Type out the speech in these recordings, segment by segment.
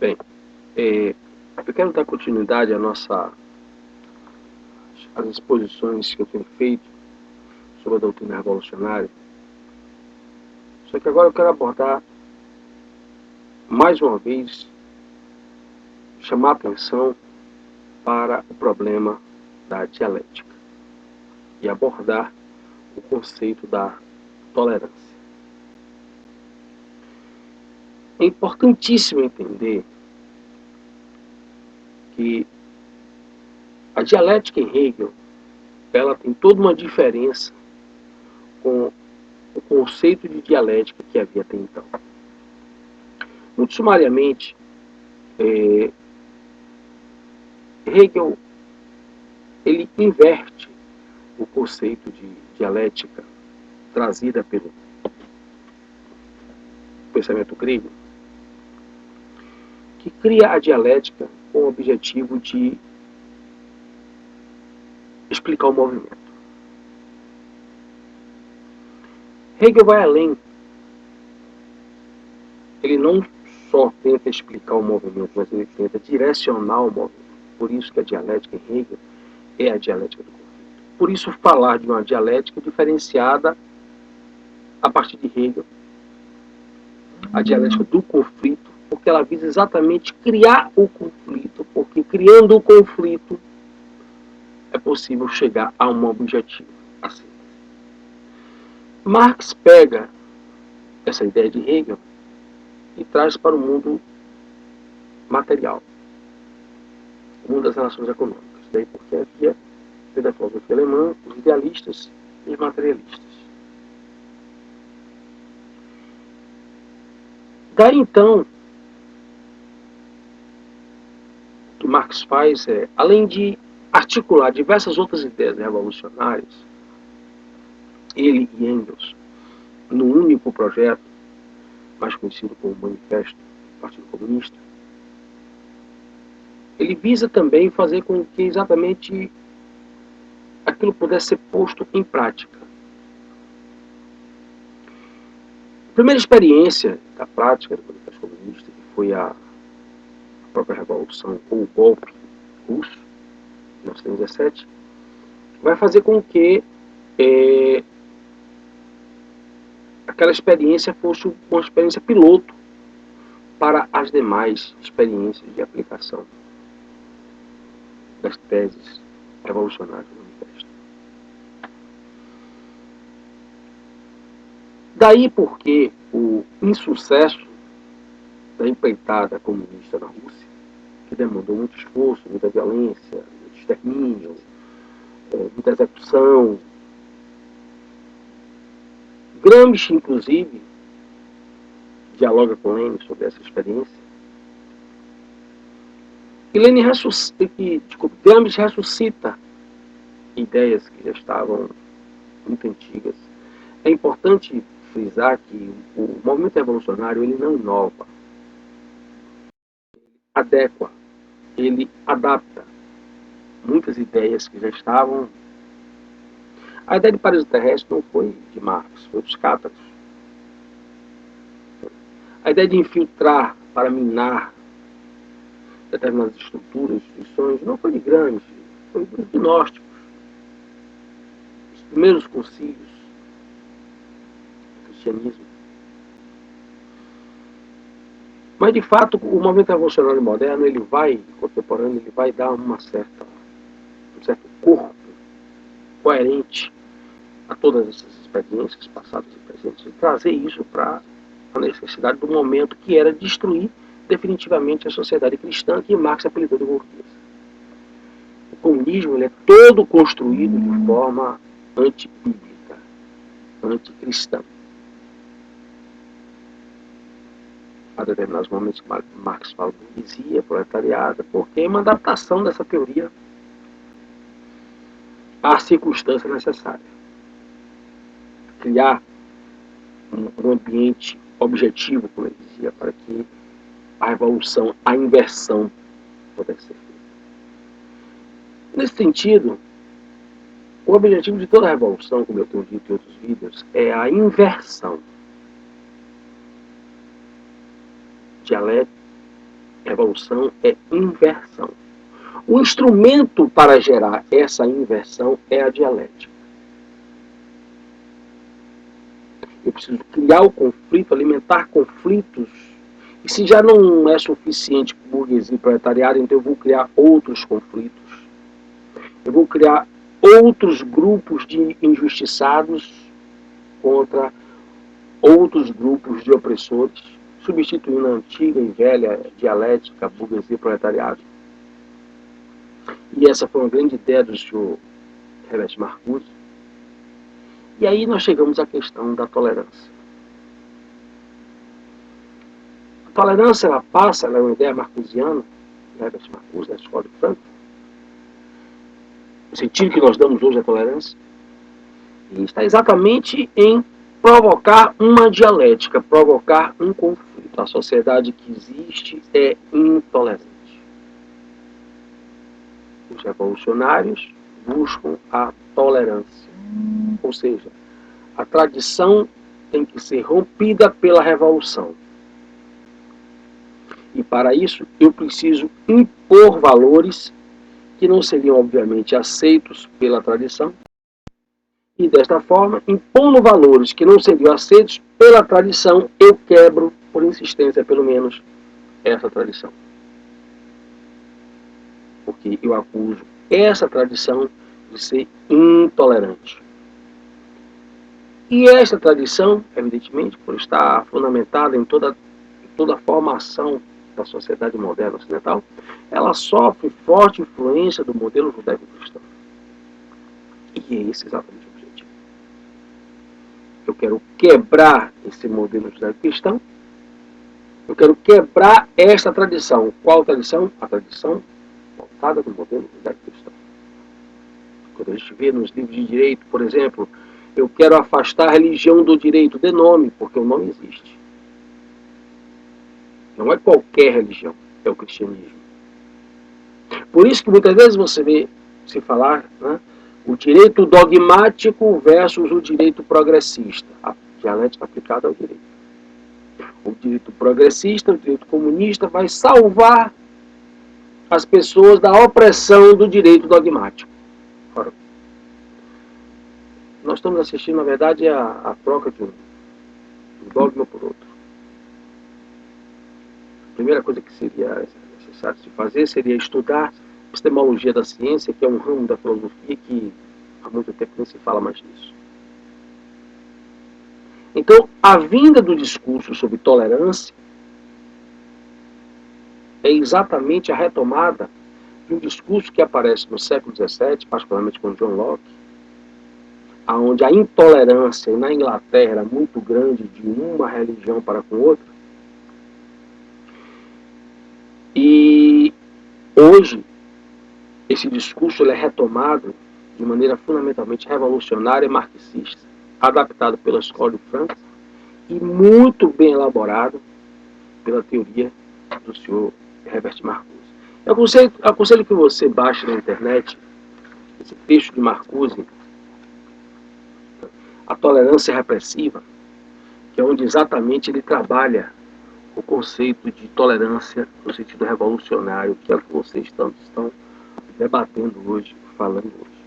Bem, eu quero dar continuidade às exposições que eu tenho feito sobre a doutrina revolucionária. Só que agora eu quero abordar, mais uma vez, chamar a atenção para o problema da dialética e abordar o conceito da tolerância. É importantíssimo entender que a dialética em Hegel, ela tem toda uma diferença com o conceito de dialética que havia até então. Muito sumariamente, Hegel ele inverte o conceito de dialética trazida pelo pensamento grego, que cria a dialética com o objetivo de explicar o movimento. Hegel vai além. Ele não só tenta explicar o movimento, mas ele tenta direcionar o movimento. Por isso que a dialética em Hegel é a dialética do conflito. Por isso falar de uma dialética diferenciada a partir de Hegel, a dialética do conflito, porque ela visa exatamente criar o conflito, porque criando o conflito é possível chegar a um objetivo. Assim. Marx pega essa ideia de Hegel e traz para o mundo material, o mundo das relações econômicas. Daí porque havia, dentro da filosofia alemã, os idealistas e os materialistas. Daí então, o que Marx faz é, além de articular diversas outras ideias revolucionárias, ele e Engels, num único projeto, mais conhecido como Manifesto do Partido Comunista, ele visa também fazer com que exatamente aquilo pudesse ser posto em prática. A primeira experiência da prática do Manifesto Comunista, que foi a própria Revolução ou o golpe russo, em 1917, vai fazer com que aquela experiência fosse uma experiência piloto para as demais experiências de aplicação das teses revolucionárias do manifesto. Daí porque o insucesso da empreitada comunista na Rússia, que demandou muito esforço, muita violência, muito extermínio, muita execução. Gramsci, inclusive, dialoga com Lenin sobre essa experiência. E Gramsci ressuscita ideias que já estavam muito antigas. É importante frisar que o movimento revolucionário ele não inova, adequa, ele adapta muitas ideias que já estavam. A ideia de paraíso terrestre não foi de Marx, foi dos cátaros. A ideia de infiltrar para minar determinadas estruturas, instituições, não foi de Gramsci, foi dos gnósticos. Os primeiros concílios do cristianismo. Mas, de fato, o movimento revolucionário moderno, contemporâneo, ele vai dar um certo corpo coerente a todas essas experiências passadas e presentes e trazer isso para a necessidade do momento, que era destruir definitivamente a sociedade cristã, que Marx apelidou de burguesa. O comunismo ele é todo construído de forma antibíblica, anticristã. A determinados momentos Marx fala burguesia, proletariado, porque é uma adaptação dessa teoria à circunstância necessária. Criar um ambiente objetivo, como ele dizia, para que a revolução, a inversão pudesse ser feita. Nesse sentido, o objetivo de toda a revolução, como eu tenho dito em outros vídeos, é a inversão dialética Revolução é inversão. O instrumento para gerar essa inversão é a dialética. Eu preciso criar o conflito, alimentar conflitos. E se já não é suficiente para o burguesia e proletariado, então eu vou criar outros conflitos. Eu vou criar outros grupos de injustiçados contra outros grupos de opressores, substituindo a antiga e velha dialética burguesia e proletariado. E essa foi uma grande ideia do senhor Herbert Marcuse. E aí nós chegamos à questão da tolerância. A tolerância, ela passa, ela é uma ideia marcusiana, Herbert Marcuse, da escola de Frankfurt. O sentido que nós damos hoje à tolerância e está exatamente em provocar uma dialética, provocar um conflito. A sociedade que existe é intolerante. Os revolucionários buscam a tolerância, ou seja, a tradição tem que ser rompida pela revolução. E para isso eu preciso impor valores que não seriam obviamente aceitos pela tradição. E desta forma, impondo valores que não seriam aceitos pela tradição, eu quebro, por insistência pelo menos, essa tradição. Porque eu acuso essa tradição de ser intolerante. E esta tradição, evidentemente, por estar fundamentada em toda a formação da sociedade moderna ocidental, ela sofre forte influência do modelo judaico-cristão. E é esse exatamente o objetivo. Eu quero quebrar esse modelo judaico-cristão, eu quero quebrar esta tradição. Qual tradição? A tradição voltada do modelo judaico-cristão. Quando a gente vê nos livros de direito, por exemplo, eu quero afastar a religião do direito, de nome, porque o nome existe. Não é qualquer religião, é o cristianismo. Por isso que muitas vezes você vê se falar, né, o direito dogmático versus o direito progressista, a dialética aplicada ao direito. O direito progressista, o direito comunista vai salvar as pessoas da opressão do direito dogmático. Ora, nós estamos assistindo, na verdade, a troca de um dogma por outro. A primeira coisa que seria necessário se fazer seria estudar epistemologia da ciência, que é um ramo da filosofia que há muito tempo nem se fala mais disso. Então, a vinda do discurso sobre tolerância é exatamente a retomada de um discurso que aparece no século XVII, particularmente com John Locke, onde a intolerância na Inglaterra era muito grande de uma religião para com outra. E hoje, esse discurso ele é retomado de maneira fundamentalmente revolucionária e marxista, adaptado pela escola de Frankfurt e muito bem elaborado pela teoria do senhor Herbert Marcuse. Eu aconselho que você baixe na internet esse texto de Marcuse, A Tolerância Repressiva, que é onde exatamente ele trabalha o conceito de tolerância no sentido revolucionário, que é o que vocês tanto estão debatendo hoje, falando hoje.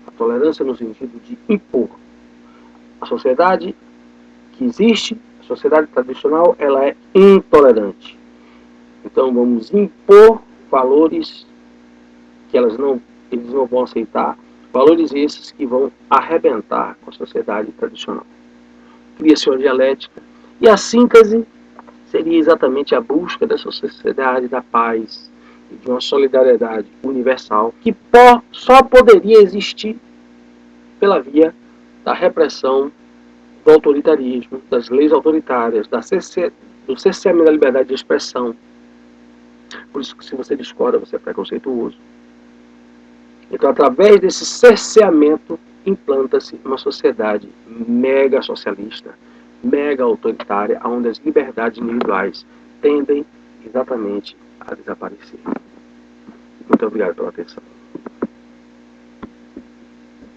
A tolerância no sentido de impor. A sociedade que existe, a sociedade tradicional, ela é intolerante. Então vamos impor valores que eles não vão aceitar, valores esses que vão arrebentar com a sociedade tradicional. Cria-se uma dialética e a síntese seria exatamente a busca dessa sociedade da paz e de uma solidariedade universal que só poderia existir pela via da repressão, do autoritarismo, das leis autoritárias, do cerceamento da liberdade de expressão. Por isso que se você discorda, você é preconceituoso. Então, através desse cerceamento, implanta-se uma sociedade mega socialista, mega autoritária, onde as liberdades individuais tendem exatamente a desaparecer. Muito obrigado pela atenção.